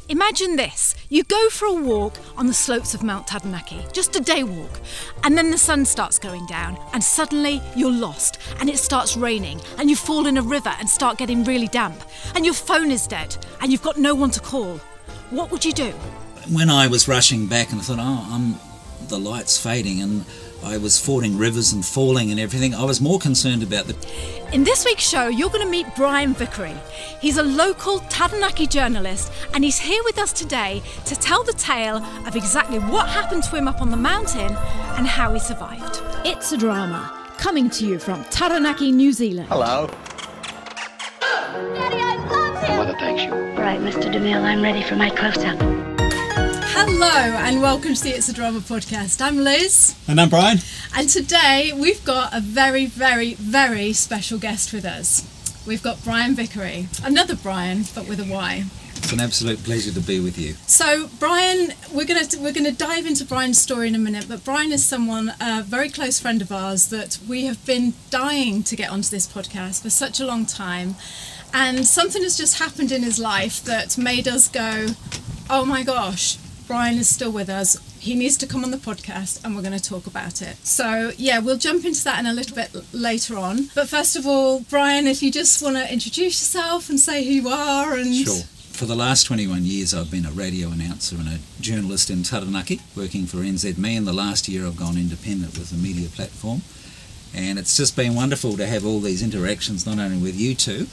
Imagine this, you go for a walk on the slopes of Mount Taranaki, just a day walk, and then the sun starts going down and suddenly you're lost and it starts raining and you fall in a river and start getting really damp and your phone is dead and you've got no one to call. What would you do? When I was rushing back and I thought, the light's fading and I was fording rivers and falling and everything, I was more concerned about the... In this week's show, you're going to meet Bryan Vickery. He's a local Taranaki journalist and he's here with us today to tell the tale of exactly what happened to him up on the mountain and how he survived. It's a Drama, coming to you from Taranaki, New Zealand. Hello. Daddy, I love him! Mother thanks you. Right, Mr. DeMille, I'm ready for my close-up. Hello and welcome to the It's a Drama podcast. I'm Liz. And I'm Brian. And today we've got a very, very, very special guest with us. We've got Bryan Vickery. Another Brian, but with a Y. It's an absolute pleasure to be with you. So Bryan, we're gonna dive into Bryan's story in a minute, but Bryan is someone, a very close friend of ours that we have been dying to get onto this podcast for such a long time. And something has just happened in his life that made us go, oh my gosh, Bryan is still with us. He needs to come on the podcast and we're going to talk about it. So yeah, we'll jump into that in a little bit later on. But first of all, Bryan, if you just want to introduce yourself and say who you are. And Sure. For the last 21 years I've been a radio announcer and a journalist in Taranaki, working for NZME, and the last year I've gone independent with a media platform. And it's just been wonderful to have all these interactions, not only with you two,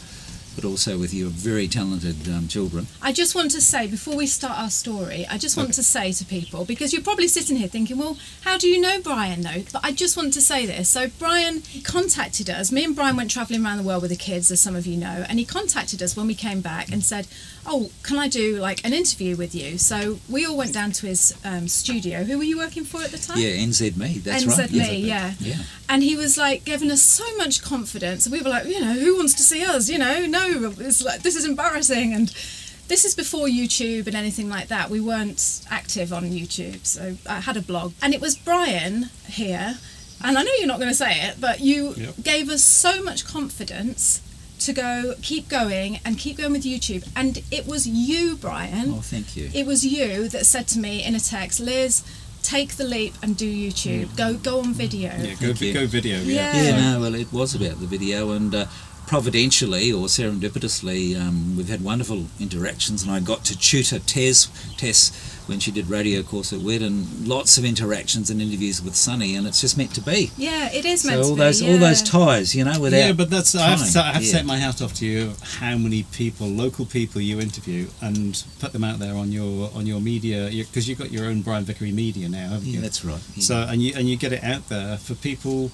but also with your very talented children. I just want to say, before we start our story, I just want to say to people, because you're probably sitting here thinking, well, how do you know Bryan though? But I just want to say this. So Bryan contacted us. Me and Bryan went travelling around the world with the kids, as some of you know, and he contacted us when we came back and said, oh, can I do like an interview with you? So we all went down to his studio. Who were you working for at the time? Yeah, NZME, that's right. NZME, yeah. And he was like giving us so much confidence. And we were like, you know, who wants to see us? You know, no, it's like, this is embarrassing. And this is before YouTube and anything like that. We weren't active on YouTube. So I had a blog. And it was Bryan here. And I know you're not going to say it, but you gave us so much confidence to go, keep going with YouTube. And it was you, Bryan. Oh, thank you. It was you that said to me in a text, Liz, take the leap and do YouTube. Go on video. Yeah, go video. Yeah. No, well, it was about the video, and providentially or serendipitously, we've had wonderful interactions, and I got to tutor Tess when she did radio course at WED, and lots of interactions and interviews with Sonny, and it's just meant to be. Yeah, it is meant to be. So all those ties, you know, without. Yeah, but that's I have to yeah. set my hat off to you. How many people, local people, you interview and put them out there on your media, because you've got your own Bryan Vickery media now, haven't you? Yeah, that's right. Yeah. So and you get it out there for people.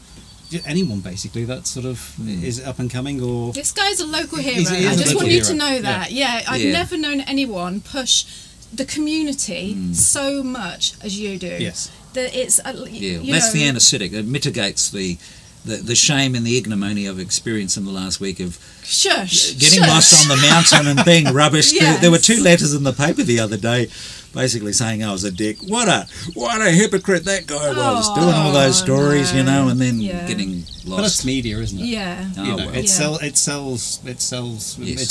Anyone basically that sort of is up and coming, or this guy's a local hero. He I is just a want local you to hero. know that. Yeah, I've never known anyone push the community so much as you do. Yes. That it's that's the anaesthetic. It mitigates the shame and the ignominy I've experienced in the last week of getting lost on the mountain and being rubbish. Yes. There were two letters in the paper the other day, basically saying I was a dick. What a hypocrite that guy was, doing all those stories, you know, and then getting lost. But it's media, isn't it? Yeah. It sells. It's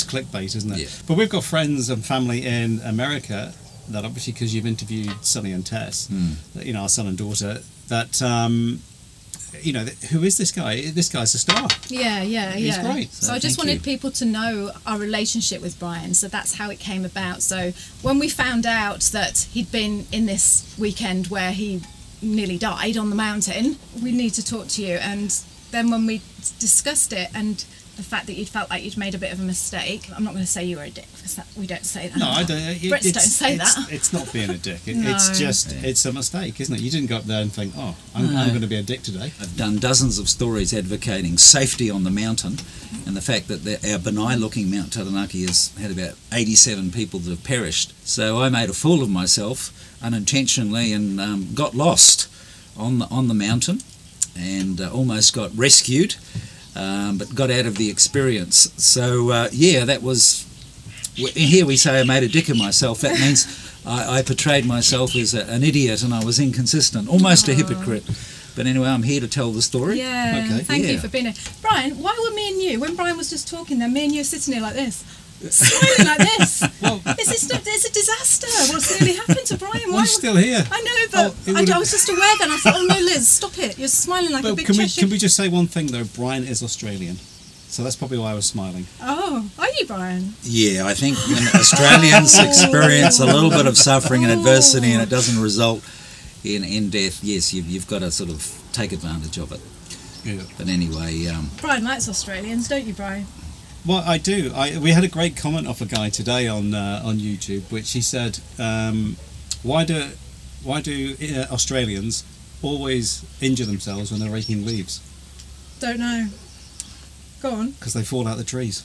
clickbait, isn't it? Yeah. But we've got friends and family in America that, obviously, because you've interviewed Sonny and Tess, you know, our son and daughter, that you know, who is this guy? This guy's a star. Yeah. He's great. So I just wanted people to know our relationship with Bryan. So that's how it came about. So when we found out that he'd been in this weekend where he nearly died on the mountain, we need to talk to you. And then when we discussed it and the fact that you felt like you'd made a bit of a mistake, I'm not going to say you were a dick, because we don't say that. No, I don't. Brits don't say that. It's not being a dick. No. It's just, it's a mistake, isn't it? You didn't go up there and think, oh, I'm going to be a dick today. I've done dozens of stories advocating safety on the mountain, and the fact that our benign-looking Mount Taranaki has had about 87 people that have perished. So I made a fool of myself unintentionally and got lost on the mountain, and almost got rescued. But got out of the experience. So that was. Here we say I made a dick of myself. That means I portrayed myself as an idiot, and I was inconsistent, almost a hypocrite. But anyway, I'm here to tell the story. Yeah. Okay. Thank you for being here, Bryan. Why were me and you, when Bryan was just talking, then me and you are sitting here like this? smiling like this. It's a disaster. What's nearly happened to Bryan? Well, he's still here. I know, but I was just aware then. I thought, oh no, Liz, stop it. You're smiling like a big Cheshire. Can we just say one thing though? Bryan is Australian. So that's probably why I was smiling. Oh, are you, Bryan? Yeah, I think when Australians experience a little bit of suffering and adversity and it doesn't result in death, yes, you've got to sort of take advantage of it. Yeah. But anyway... Bryan likes Australians, don't you, Bryan? Well, I do. We had a great comment off a guy today on YouTube, which he said, why do Australians always injure themselves when they're raking leaves? Don't know. Go on. Because they fall out the trees.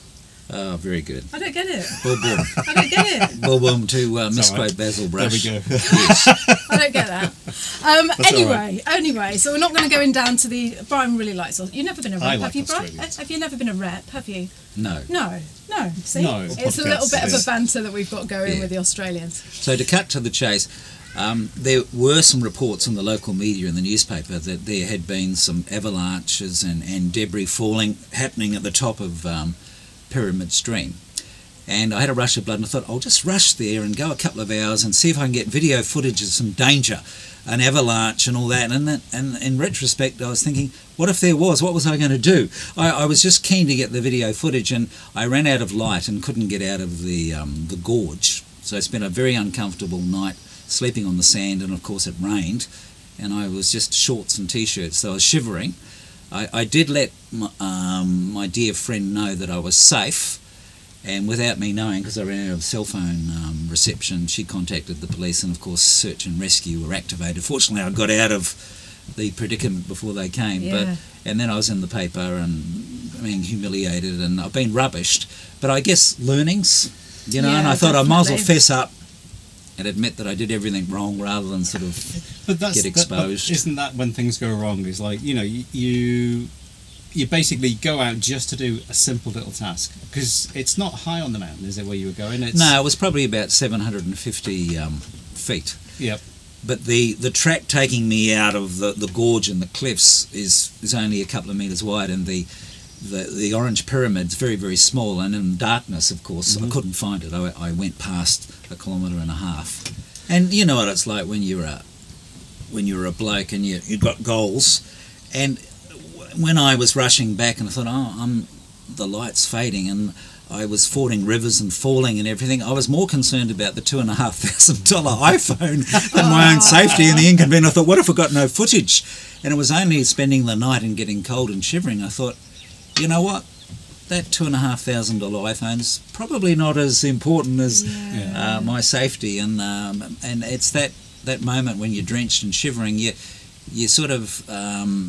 Oh, very good. I don't get it. Boom, boom. I don't get it. Boom, boom, to misquote Basil Brush. There we go. Yes. I don't get that. Anyway, so we're not going to go in down to the... Bryan really likes... You've never been a rep, have you, Bryan? Have you never been a rep, have you? No. See? No. It's a little bit of a banter that we've got going with the Australians. So to cut to the chase, there were some reports in the local media and the newspaper that there had been some avalanches and debris falling happening at the top of Pyramid Stream. And I had a rush of blood and I thought, I'll just rush there and go a couple of hours and see if I can get video footage of some danger, an avalanche and all that. And in retrospect, I was thinking, what if there was? What was I going to do? I was just keen to get the video footage, and I ran out of light and couldn't get out of the gorge. So I spent a very uncomfortable night sleeping on the sand, and of course it rained, and I was just shorts and t-shirts, so I was shivering. I did let my dear friend know that I was safe, and without me knowing, because I ran out of cell phone reception, she contacted the police, and of course search and rescue were activated. Fortunately, I got out of the predicament before they came, and then I was in the paper and being humiliated, and I've been rubbished. But I guess learnings, and I thought I might as well fess up and admit that I did everything wrong rather than sort of get exposed. Isn't that when things go wrong? It's like, you basically go out just to do a simple little task, because it's not high on the mountain, is it, where you were going? No, it was probably about 750 feet. Yep. But the track taking me out of the gorge and the cliffs is only a couple of metres wide, and the orange pyramid's very, very small, and in darkness, of course, I couldn't find it. I went past 1.5 kilometres. And you know what it's like when you're a bloke and you've got goals. And when I was rushing back and I thought, the light's fading, and I was fording rivers and falling and everything, I was more concerned about the $2,500 iPhone than my own safety and the inconvenience. I thought, what if I got no footage? And it was only spending the night and getting cold and shivering, I thought, you know what? That $2,500 iPhone's probably not as important as my safety, and it's that moment when you're drenched and shivering, you sort of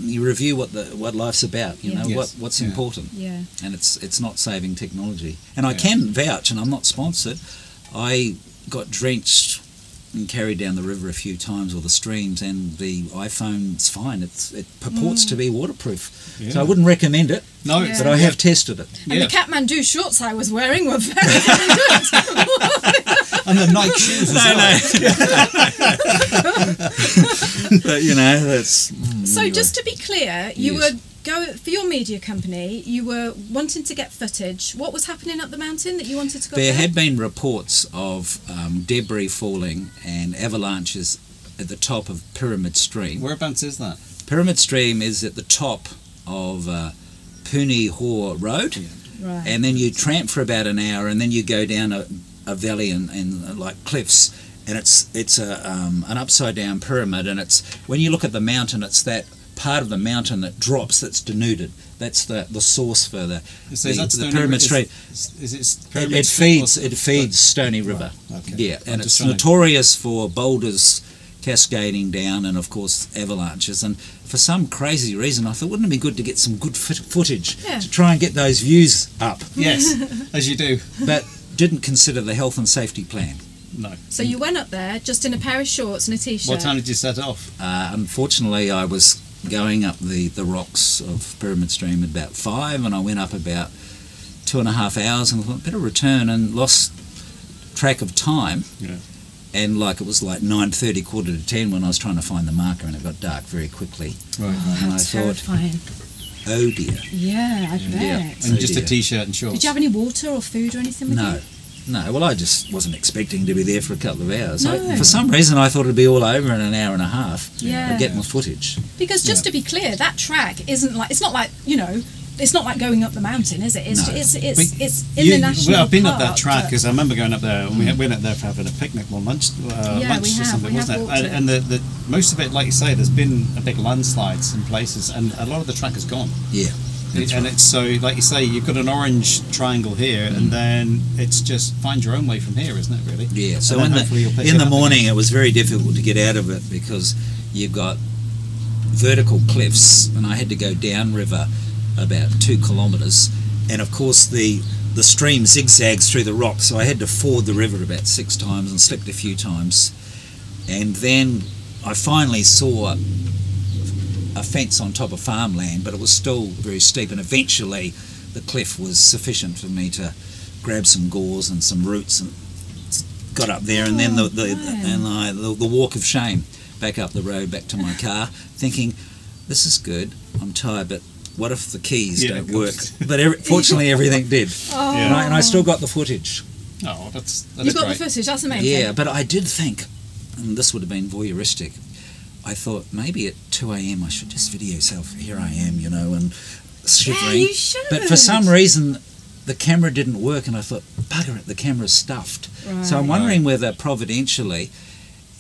you review what life's about, what's important, and it's not saving technology. And I can vouch, and I'm not sponsored, I got drenched and carried down the river a few times, or the streams, and the iPhone's fine. It purports to be waterproof, so I wouldn't recommend it. No, but I have tested it. And the Kathmandu shorts I was wearing were very, very good. And the Nike shoes as well. But that's. So just to be clear, you were for your media company. You were wanting to get footage. What was happening up the mountain that you wanted to go? There had been reports of debris falling and avalanches at the top of Pyramid Stream. Whereabouts is that? Pyramid Stream is at the top of Puni Hor Road, right. And then you tramp for about an hour, and then you go down a valley and like cliffs, and it's an upside down pyramid, and it's when you look at the mountain, it's that part of the mountain that drops that's denuded. That's the source for the Pyramid Stream. It feeds Stony River. Right. Okay. Yeah, and it's notorious for boulders cascading down, and of course avalanches. And for some crazy reason, I thought, wouldn't it be good to get some good footage to try and get those views up? Yes, as you do. But didn't consider the health and safety plan. No. So you went up there just in a pair of shorts and a t-shirt. What time did you set off? Unfortunately, I was going up the rocks of Pyramid Stream at about 5, and I went up about 2.5 hours, and I thought, better return, and lost track of time. Yeah. And it was like 9:30, 9:45 when I was trying to find the marker, and it got dark very quickly. Right. And That's terrifying. oh dear. Yeah, I bet. Yeah. And just a dear. t-shirt and shorts. Did you have any water or food or anything with you? No, well, I just wasn't expecting to be there for a couple of hours. No. For some reason, I thought it'd be all over in an hour and a half. Yeah. I'd get my footage. Because just to be clear, that track isn't like, it's not like, you know, it's not like going up the mountain, is it? It's No. it's in the national Well, I've been up that park, track but- because I remember going up there. And we went up there for having a picnic one lunch, lunch we or have. something, We have wasn't it? walked it. And the most of it, like you say, there's been a big landslides in places, and a lot of the track is gone. Yeah. That's And right. it's so, like you say, you've got an orange triangle here, and then it's just find your own way from here, isn't it? Really? Yeah. So And then in hopefully you'll pick the it up morning, again. it was very difficult to get out of it because you've got vertical cliffs, and I had to go downriver about 2 kilometres, and of course the stream zigzags through the rocks, so I had to ford the river about 6 times and slipped a few times, and then I finally saw a fence on top of farmland, but it was still very steep, and eventually the cliff was sufficient for me to grab some gauze and some roots and got up there, and then the walk of shame back up the road back to my car, thinking, this is good, I'm tired, but what if the keys Yeah, don't of work? course. But fortunately everything did. Oh. And I still got the footage. Oh, that's You got great. the footage, that's amazing. Yeah, but I did think, and this would have been voyeuristic, I thought maybe at 2 a.m. I should just video myself, here I am, you know, and shivering. Yeah, you should. But for some reason, the camera didn't work, and I thought, bugger it, the camera's stuffed. So I'm Right. wondering whether providentially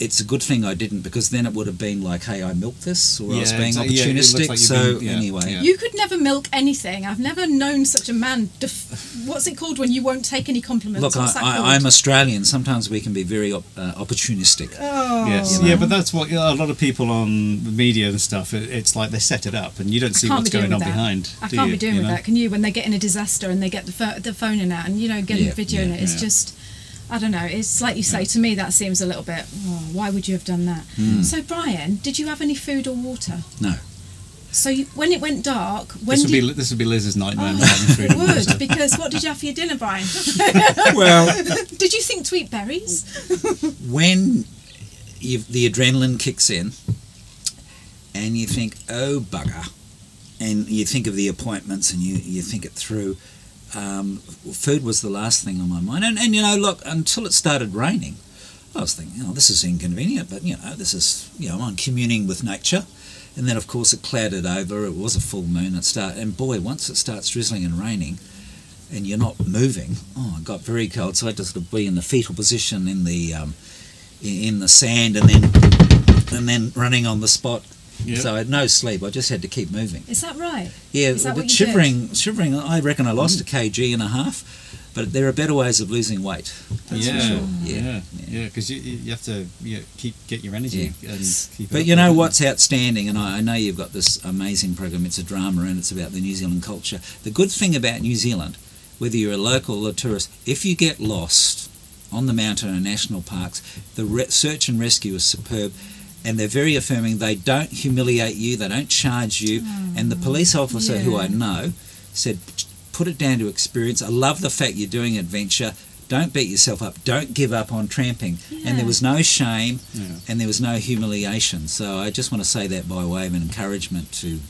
it's a good thing I didn't, because then it would have been like, hey, I milked this, or I was Yeah, being exactly. Yeah, it looks opportunistic. like you've So been- yeah, anyway, yeah. You could never milk anything. I've never known such a man. What's it called when you won't take any compliments? look, What's that called? I'm Australian. Sometimes we can be very opportunistic. Oh. Yes, You know. yeah, but that's what a lot of people on the media and stuff. It's like they set it up, and you don't see Can't what's be doing going on with that. behind. I do can't you? be doing You with know? that. Can you? When they get in a disaster and they get the phone in out and getting Yeah, video in yeah, it, it's yeah. just. I don't know. It's like you say. To me, that seems a little bit. Oh, why would you have done that? So, Brian, did you have any food or water? No. So, when it went dark, when This would be Liz's nightmare. Oh, having food it and water. would, because what did you have for your dinner, Brian? Well, Did you think to eat berries? when the adrenaline kicks in and you think, oh bugger, and you think of the appointments and you think it through, food was the last thing on my mind. And you know, look, until it started raining, I was thinking, oh, this is inconvenient, but you know, this is, you know, I'm communing with nature. And then of course it clouded over, it was a full moon, and boy, once it starts drizzling and raining and you're not moving, I got very cold, so I had to sort of be in the fetal position in the sand, and then running on the spot. Yep. So I had no sleep, I just had to keep moving. Is that right? Yeah, Is that but what you did? shivering, I reckon I lost a kg and a half, but there are better ways of losing weight, that's yeah, for sure. yeah, because you have to get your energy and keep it But up you know with it. what's outstanding, and I know you've got this amazing program, it's a drama and it's about the New Zealand culture. The good thing about New Zealand, whether you're a local or a tourist, if you get lost on the mountain or national parks, the search and rescue is superb, and they're very affirming. They don't humiliate you, they don't charge you, and the police officer who I know said, put it down to experience. I love the fact you're doing adventure. Don't beat yourself up. Don't give up on tramping. And there was no shame, and there was no humiliation. So I just want to say that by way of an encouragement to,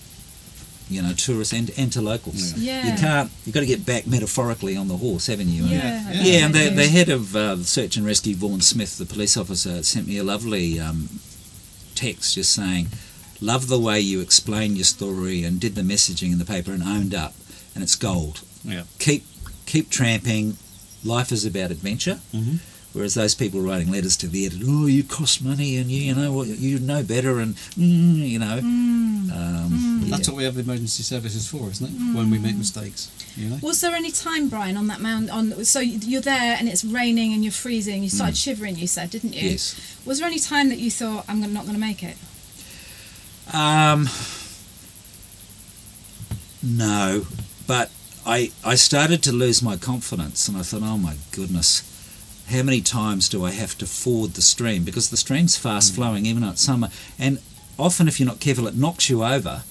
you know, tourists and to locals. Yeah. You've got to get back metaphorically on the horse, haven't you? Yeah. Yeah, and the head of Search and Rescue, Vaughan Smith, the police officer, sent me a lovely text just saying, love the way you explained your story and did the messaging in the paper and owned up, and it's gold. Yeah. Keep tramping. Life is about adventure. Whereas those people writing letters to the editor, oh, you cost money and you know what, you know better, and you know. That's what we have emergency services for, isn't it? When we make mistakes, you know. Was there any time, Brian, on that mountain? So you're there and it's raining and you're freezing. You started shivering. You said, didn't you? Yes. Was there any time that you thought, I'm not going to make it? No, but I started to lose my confidence, and I thought, oh my goodness, how many times do I have to ford the stream? Because the stream's fast flowing, even though it's summer, and often if you're not careful, it knocks you over.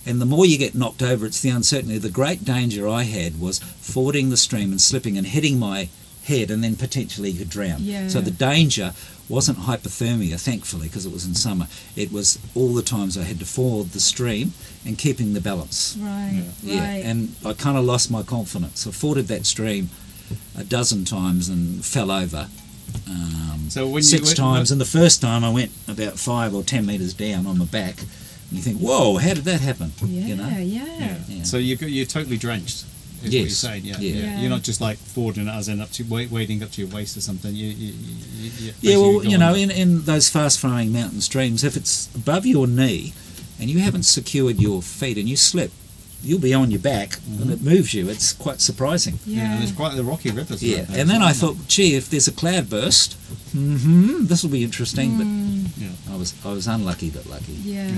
And the more you get knocked over, it's the uncertainty. The great danger I had was fording the stream and slipping and hitting my head, and then potentially you could drown. Yeah. So the danger wasn't hypothermia, thankfully, because it was in summer. It was all the times I had to ford the stream and keeping the balance. Right. Yeah, Right. and I kind of lost my confidence. I forded that stream a dozen times and fell over. So when Six times, and the first time I went about 5 or 10 metres down on my back, and you think, whoa, how did that happen? Yeah. You know? Yeah. So you're totally drenched. Is what you're saying, Yeah. You're not just like fording it as in up to wading up to your waist or something. Yeah, well, you know, in those fast-flowing mountain streams, if it's above your knee and you haven't secured your feet and you slip, you'll be on your back and it moves you. It's quite surprising. Yeah, and it's quite the rocky rivers. Yeah, and then I thought, gee, if there's a cloud burst, this will be interesting. But I was unlucky but lucky. Yeah.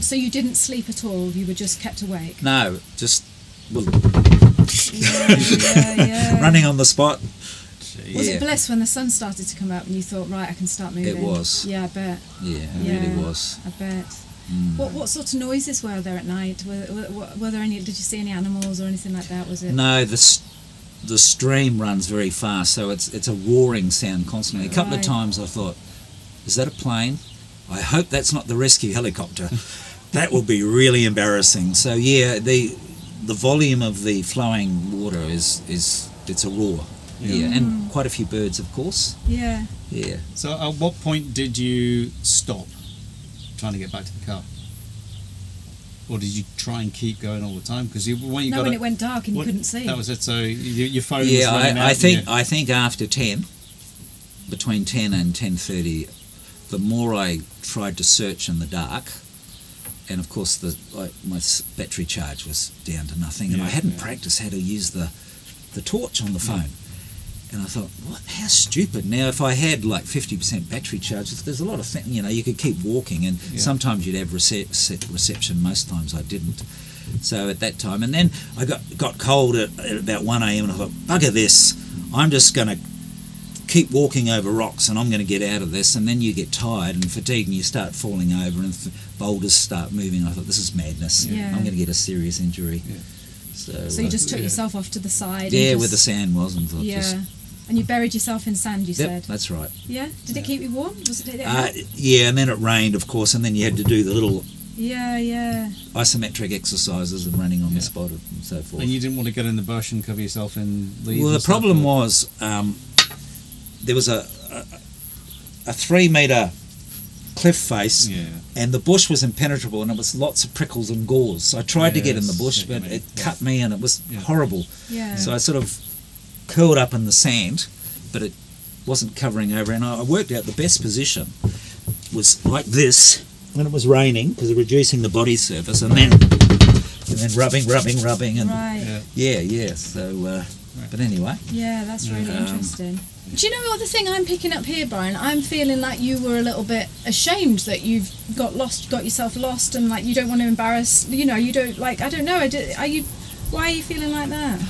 So you didn't sleep at all? You were just kept awake? No, just Yeah. running on the spot. Was it bliss when the sun started to come up and you thought, right, I can start moving? It was. Yeah, I bet. Yeah, it really was. I bet. What sort of noises were there at night? Were there any? Did you see any animals or anything like that? Was it? No, the stream runs very fast, so it's a roaring sound constantly. A couple of times I thought, is that a plane? I hope that's not the rescue helicopter. That will be really embarrassing. So yeah, the volume of the flowing water it's a roar. Yeah, and quite a few birds, of course. Yeah. Yeah. So at what point did you stop trying to get back to the car? Or did you try and keep going all the time? Because when it went dark and you couldn't see. That was it. So your phone was Yeah, running out. I think after 10, between 10 and 10:30, the more I tried to search in the dark, and of course my battery charge was down to nothing, and I hadn't practiced how to use the torch on the phone. And I thought, how stupid. Now, if I had like 50% battery charge, there's a lot of things, you could keep walking, and sometimes you'd have reception, most times I didn't. So at that time, and then I got cold at about 1 a.m. and I thought, bugger this, I'm just going to keep walking over rocks and I'm going to get out of this. And then you get tired and fatigued and you start falling over and boulders start moving. I thought, this is madness. Yeah. I'm going to get a serious injury. Yeah. So you just took yourself off to the side? Yeah, and where the sand was, and thought and you buried yourself in sand, you said? That's right. Yeah? Did it keep you warm? Yeah, and then it rained, of course, and then you had to do the little isometric exercises and running on the spot and so forth. And you didn't want to get in the bush and cover yourself in leaves? Well, the problem was there was a 3 metre cliff face, and the bush was impenetrable, and it was lots of prickles and gores. So I tried to get in the bush, but it cut me, and it was horrible. Yeah. So I sort of curled up in the sand, but it wasn't covering over, and I worked out the best position was like this when it was raining, because of reducing the body surface, and then rubbing, and so but anyway. Yeah, that's really interesting. Do you know what the thing I'm picking up here, Bryan? I'm feeling like you were a little bit ashamed that you've got yourself lost, and like you don't want to embarrass, you don't, like, I don't know, why are you feeling like that?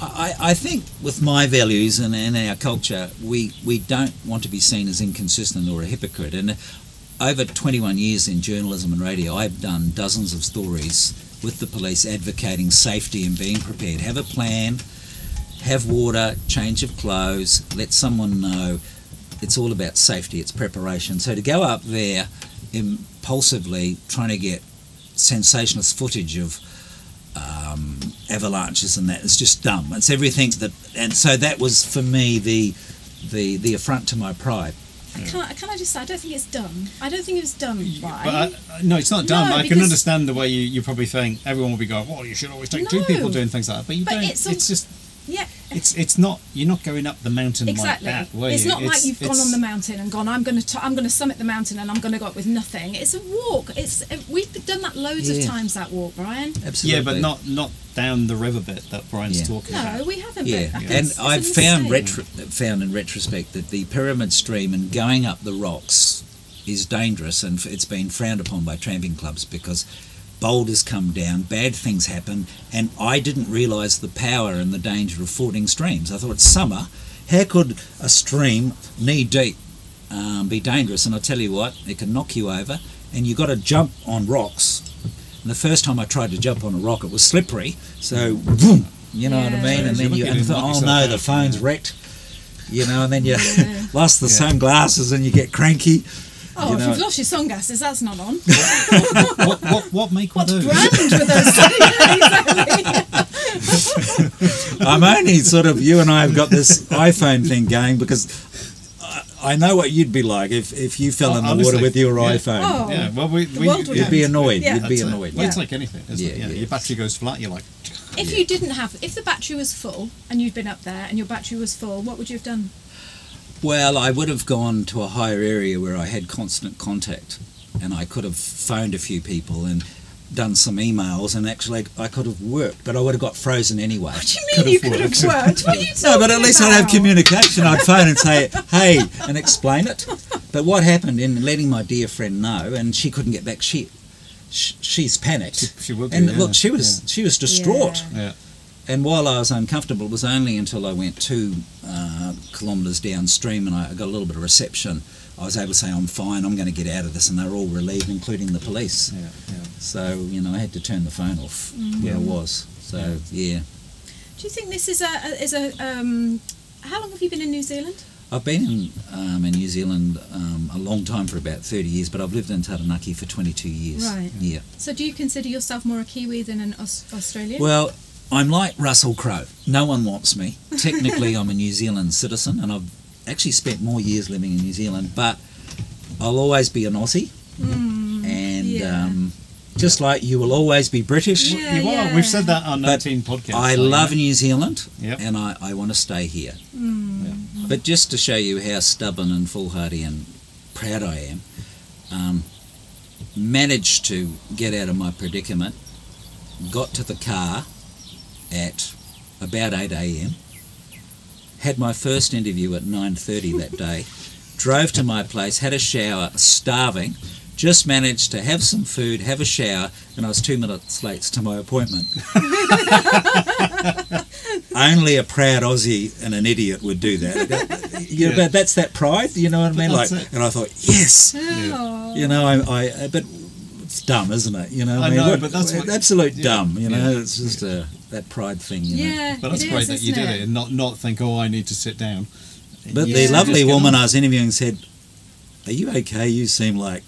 I think with my values and our culture, we don't want to be seen as inconsistent or a hypocrite. And over 21 years in journalism and radio, I've done dozens of stories with the police advocating safety and being prepared. Have a plan, have water, change of clothes, let someone know. It's all about safety, it's preparation. So to go up there impulsively trying to get sensationalist footage of avalanches and that, it's just dumb. It's everything and so that was for me the affront to my pride. Can I just say, I don't think it's dumb. I don't think it was dumb, right? But no, it's not dumb. No, I can understand the way you probably think everyone will be going, well, you should always take two people doing things like that. But you don't. It's just... Yeah. It's not. You're not going up the mountain like that. It's not like you've gone on the mountain and gone, I'm going to summit the mountain and I'm going to go up with nothing. It's a walk. We've done that loads of times, that walk, Bryan. Absolutely. Yeah, but not down the river bit that Bryan's talking about. No, we haven't. Yeah, and I've found in retrospect that the pyramid stream and going up the rocks is dangerous, and it's been frowned upon by tramping clubs because boulders come down, bad things happen, and I didn't realise the power and the danger of fording streams. I thought, it's summer, how could a stream knee deep be dangerous? And I tell you what, it can knock you over, and you've got to jump on rocks. And the first time I tried to jump on a rock, it was slippery, so boom, You know what I mean? And then you thought, oh no, the phone's wrecked. You know, and then you lost the sunglasses and you get cranky. Oh, if you've lost your sunglasses, that's not on. What make were those? Brand were those? I'm only sort of, you and I have got this iPhone thing going because I know what you'd be like if you fell in the water with your iPhone. Oh, yeah, well, you'd be annoyed. Yeah. You'd be annoyed. Well, it's like anything, isn't it? Yeah. Your battery goes flat, you're like... If you didn't have, if the battery was full and you'd been up there and your battery was full, what would you have done? Well, I would have gone to a higher area where I had constant contact, and I could have phoned a few people and done some emails, and actually I could have worked, but I would have got frozen anyway. What do you mean you could have worked? What are you talking No, but at least I'd have about? communication. I'd phone and say, hey, and explain it. But what happened in letting my dear friend know, and she couldn't get back, she's panicked. She would be, and look, she was distraught. Yeah. And while I was uncomfortable, it was only until I went 2 kilometres downstream and I got a little bit of reception. I was able to say, I'm fine, I'm going to get out of this, and they were all relieved, including the police. Yeah. So, you know, I had to turn the phone off where I was. So, yeah. Do you think this is a how long have you been in New Zealand? I've been in New Zealand a long time, for about 30 years, but I've lived in Taranaki for 22 years. Right. Yeah. So do you consider yourself more a Kiwi than an Australian? Well, I'm like Russell Crowe. No one wants me. Technically, I'm a New Zealand citizen, and I've actually spent more years living in New Zealand, but I'll always be an Aussie. Just like you will always be British. Yeah, You are. We've said that on 19 podcasts. I love New Zealand, Yep. and I want to stay here. But just to show you how stubborn and foolhardy and proud I am, managed to get out of my predicament, got to the car at about 8 a.m, had my first interview at 9:30 that day, drove to my place, had a shower, starving, just managed to have some food, have a shower, and I was 2 minutes late to my appointment. Only a proud Aussie and an idiot would do that. But that's that pride, you know what I mean? That's Like, it. and I thought, yes, Oh. you know, but it's dumb, isn't it? You know, I know, but that's what- absolute dumb. You know, Yeah. it's just that pride thing. You know? Yeah, But that's it great is, that you isn't did it and not think, oh, I need to sit down. But You the just lovely get woman on. I was interviewing said, "Are you okay? You seem like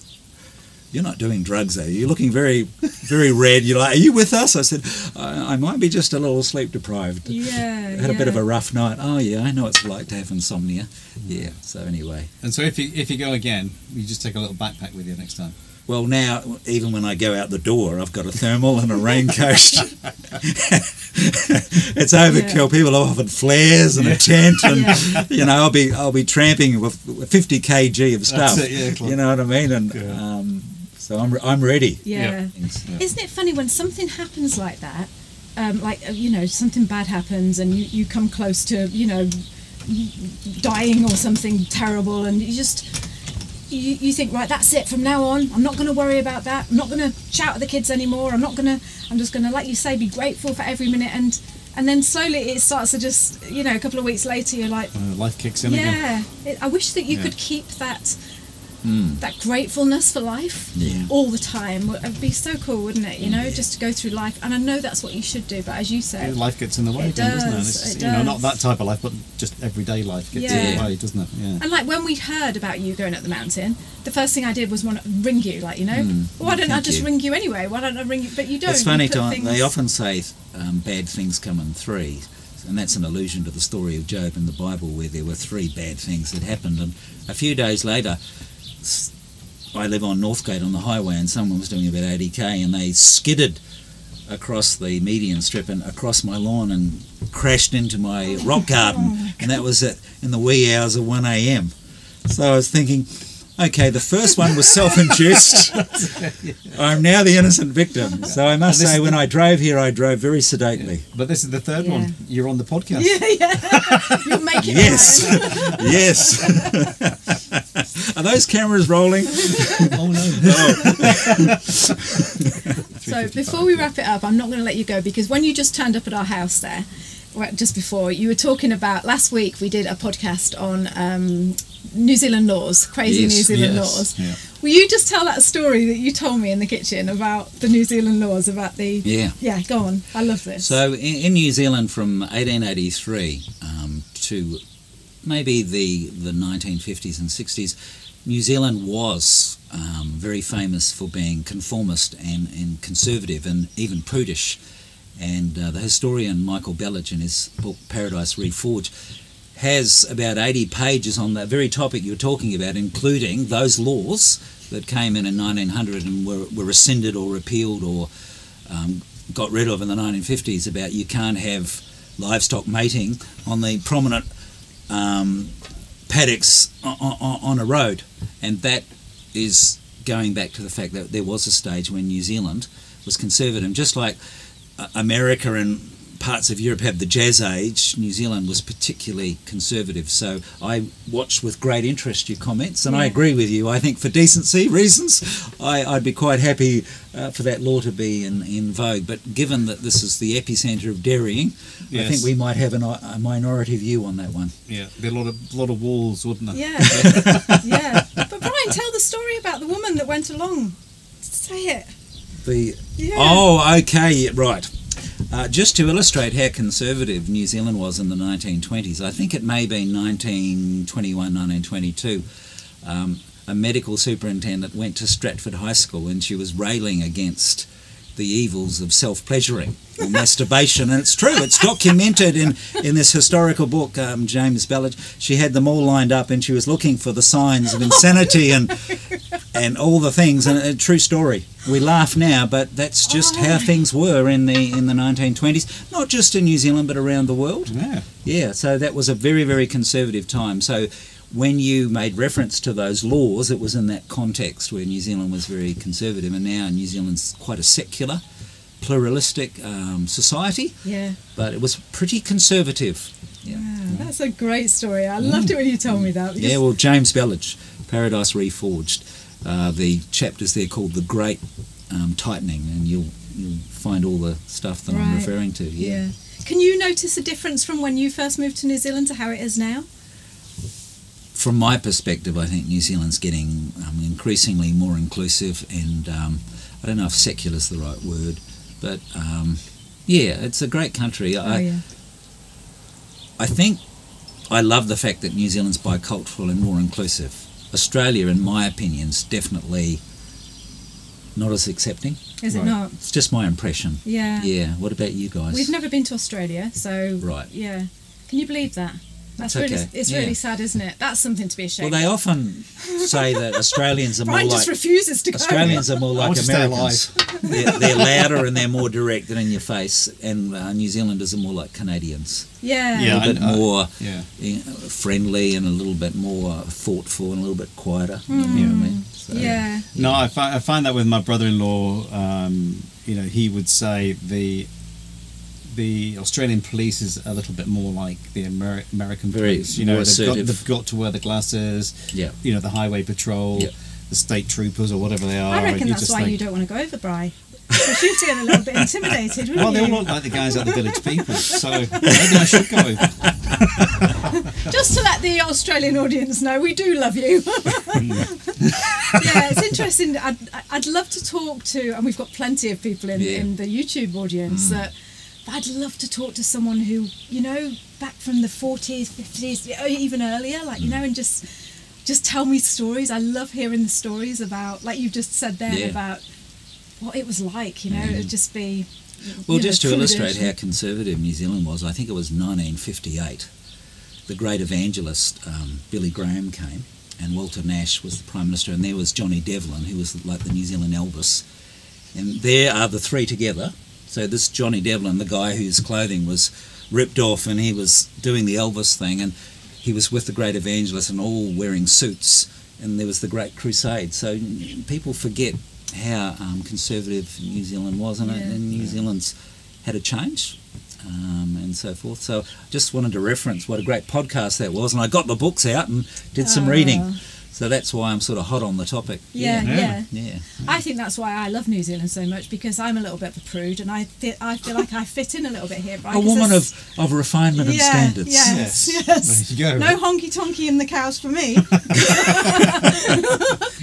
you're not doing drugs, are you? You're looking very, very red. You're like, are you with us?" I said, I might be just a little sleep deprived. Yeah. Had a bit of a rough night. Oh yeah, I know what it's like to have insomnia. Yeah. So anyway, And so if you go again, you just take a little backpack with you next time. well now even when I go out the door, I've got a thermal and a raincoat. It's overkill. People have offered flares and a tent, and you know I'll be tramping with 50 kg of stuff. That's it, yeah, Clive. You know what I mean? And so I'm ready. Yeah. Yeah. Isn't it funny when something happens like that? You know, something bad happens and you come close to, you know, dying or something terrible, and you just you think, right, that's it from now on. I'm not going to worry about that. I'm not going to shout at the kids anymore. I'm just going to, like you say, be grateful for every minute, and then slowly it starts to just, you know, a couple of weeks later you're like, Life kicks in again. I wish that you could keep that gratefulness for life all the time. It'd be so cool, wouldn't it? You know, just to go through life. And I know that's what you should do, but as you said, Life gets in the way It again, doesn't it? does, It's, it you know, not does. that type of life, but just everyday life gets in the way, doesn't it? Yeah. and like when we heard about you going up the mountain, the first thing I did was want to ring you, like, you know, why don't I Thank just you. ring you anyway? Why don't I ring you? But you don't. It's You funny, put things- they often say bad things come in threes, and that's an allusion to the story of Job in the Bible, where there were 3 bad things that happened, and a few days later, I live on Northgate on the highway, and someone was doing about 80k, and they skidded across the median strip and across my lawn and crashed into my rock garden, and that was in the wee hours of 1 a.m. So I was thinking, okay, the first one was self-induced. I'm now the innocent victim. So I must say, when I drove here, I drove very sedately. But this is the third Yeah. one. You're on the podcast. You'll make it. Yes, happen. yes. Are those cameras rolling? Oh no. So before we wrap it up, I'm not going to let you go, because when you just turned up at our house there, just before, you were talking about, last week we did a podcast on New Zealand laws, crazy Yes, New Zealand yes, laws. yeah. Will you just tell that story that you told me in the kitchen about the New Zealand laws, about the... Yeah, go on. I love this. So in New Zealand from 1883 to maybe the 1950s and 60s, New Zealand was very famous for being conformist and conservative and even prudish. And the historian Michael Bellich, in his book Paradise Reforged, has about 80 pages on that very topic you're talking about, including those laws that came in 1900 and were rescinded or repealed or got rid of in the 1950s, about you can't have livestock mating on the prominent paddocks on a road. And that is going back to the fact that there was a stage when New Zealand was conservative. Just like America and parts of Europe have the Jazz Age, New Zealand was particularly conservative. So I watched with great interest your comments, and I agree with you. I think for decency reasons, I'd be quite happy for that law to be in vogue. But given that this is the epicentre of dairying, I think we might have a minority view on that one. Yeah, there'd be a lot of walls, wouldn't there? Yeah, yeah. But Bryan, tell the story about the woman that went along. Say it. Oh, okay, right. Just to illustrate how conservative New Zealand was in the 1920s, I think it may have been 1921, 1922, a medical superintendent went to Stratford High School and she was railing against the evils of self-pleasuring or masturbation. And it's true, it's documented in this historical book, James Bellich. She had them all lined up and she was looking for the signs of insanity and all the things, and a true story. We laugh now, but that's just how things were in the 1920s, not just in New Zealand but around the world. Yeah, so that was a very, very conservative time. So when you made reference to those laws, it was in that context where New Zealand was very conservative, and now New Zealand's quite a secular, pluralistic society. Yeah. But it was pretty conservative. Yeah. Wow, that's a great story. I loved it when you told me that. Yeah, well, James Bellich, Paradise Reforged. The chapters there called The Great Tightening, and you'll find all the stuff that I'm referring to. Yeah. Can you notice a difference from when you first moved to New Zealand to how it is now? From my perspective, I think New Zealand's getting increasingly more inclusive, and I don't know if secular is the right word, but yeah, it's a great country. I think I love the fact that New Zealand's bicultural and more inclusive. Australia, in my opinion, is definitely not as accepting. Is it not? It's just my impression. Yeah. Yeah. What about you guys? We've never been to Australia, so... Right. Yeah. Can you believe that? That's okay. really, it's really sad, isn't it? That's something to be ashamed of. Well, they often say that Australians are more Bryan like... just refuses to go. Australians are more like Americans. They're louder and they're more direct and in your face, and New Zealanders are more like Canadians. Yeah. A little bit more friendly and a little bit more thoughtful and a little bit quieter. You know what I mean? So, No, I find that with my brother-in-law, he would say the Australian police is a little bit more like the American police. They've got to wear the glasses. Yeah. The highway patrol, the state troopers or whatever they are. I reckon that's why you don't want to go over, Bryan. Because you'd get a little bit intimidated, wouldn't you? Well, they all look like the guys at the Village People, so maybe I should go over. Just to let the Australian audience know, we do love you. Yeah, it's interesting. I'd love to talk to, and we've got plenty of people in the YouTube audience that. But I'd love to talk to someone who, back from the 40s, 50s, even earlier, and just tell me stories. I love hearing the stories about, like you just said there, about what it was like, it'd just be... Well, just to illustrate how conservative New Zealand was, I think it was 1958. The great evangelist, Billy Graham, came, and Walter Nash was the Prime Minister, and there was Johnny Devlin, who was like the New Zealand Elvis. And there are the three together. So this Johnny Devlin, the guy whose clothing was ripped off and he was doing the Elvis thing, and he was with the great evangelist and all wearing suits, and there was the Great Crusade. So people forget how conservative New Zealand was, and New Zealand's had a change and so forth. So I just wanted to reference what a great podcast that was, and I got the books out and did some reading. So that's why I'm sort of hot on the topic. Yeah. Yeah. I think that's why I love New Zealand so much, because I'm a little bit of a prude, and I feel like I fit in a little bit here. Right? A woman of refinement and standards. Yes. There you go. No honky tonky in the cows for me.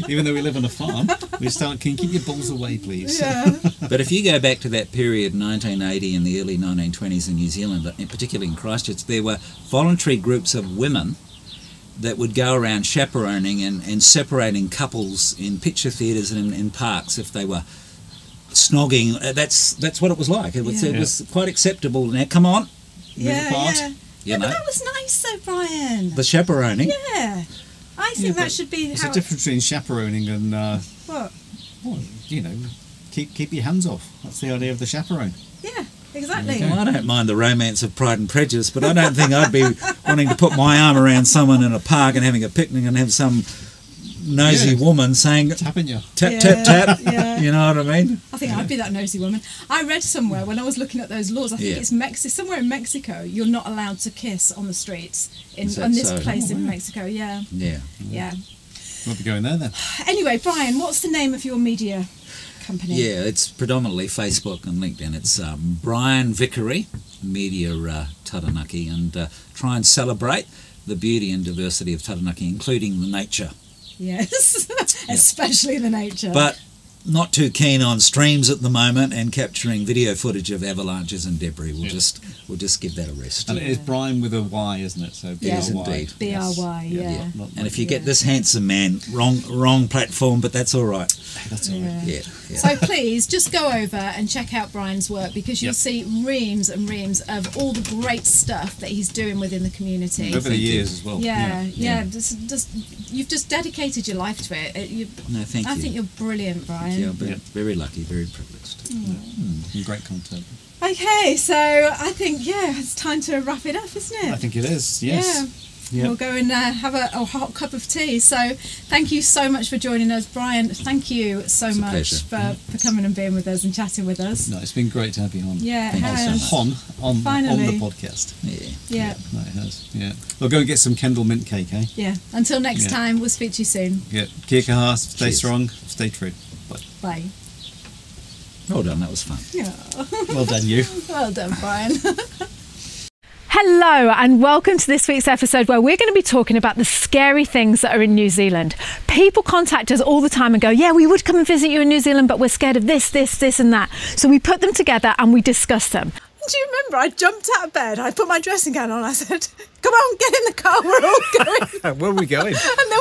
Even though we live on a farm, we start, can you keep your balls away, please? Yeah. But if you go back to that period, 1980 and the early 1920s in New Zealand, particularly in Christchurch, there were voluntary groups of women that would go around chaperoning and separating couples in picture theatres and in parks if they were snogging. That's what it was like. It was quite acceptable. Now, come on, move apart. Yeah, but that was nice though, Brian. The chaperoning. Yeah. I think that should be There's a difference between chaperoning and what? Well, you know, keep your hands off. That's the idea of the chaperone. Yeah, exactly. Well, I don't mind the romance of Pride and Prejudice, but I don't think I'd be wanting to put my arm around someone in a park and having a picnic and have some nosy woman saying tapping you, tap tap tap. You know what I mean? I think I'd be that nosy woman. I read somewhere when I was looking at those laws, I think it's somewhere in Mexico, you're not allowed to kiss on the streets in this place in Mexico. Yeah. We'll be going there then. Anyway, Brian, what's the name of your media company? Yeah, it's predominantly Facebook and LinkedIn. It's Bryan Vickery Media Taranaki, and try and celebrate the beauty and diversity of Taranaki, including the nature. Yes, especially the nature. But not too keen on streams at the moment and capturing video footage of avalanches and debris. We'll just give that a rest. And it is Brian with a Y, isn't it? So yes, indeed. B-R-Y, yeah. And if you get this handsome man, wrong platform, but that's all right. That's all right. Yeah. So please just go over and check out Brian's work, because you'll see reams and reams of all the great stuff that he's doing within the community. Over the years as well. Yeah. You've just dedicated your life to it. Thank you. I think you're brilliant, Brian. Yeah, very lucky, very privileged. And great content. Okay, so I think it's time to wrap it up, isn't it? I think it is. Yes. Yeah. We'll go and have a hot cup of tea. So thank you so much for joining us, Brian. Thank you so much for coming and being with us and chatting with us. No, it's been great to have you on. Yeah, thank you so much. On Finally. the podcast. Yeah. No, it has. Yeah. We'll go and get some Kendall mint cake, eh? Yeah. Until next time, we'll speak to you soon. Yeah. Kia kaha, stay Cheers. strong, stay true. Bye. Bye. Well done, that was fun. Yeah. Well done, you. Well done, Brian. Hello and welcome to this week's episode, where we're going to be talking about the scary things that are in New Zealand. People contact us all the time and go, yeah, we would come and visit you in New Zealand, but we're scared of this, and that. So we put them together and we discuss them. Do you remember? I jumped out of bed, I put my dressing gown on, I said, come on, get in the car, we're all going. Where are we going? And there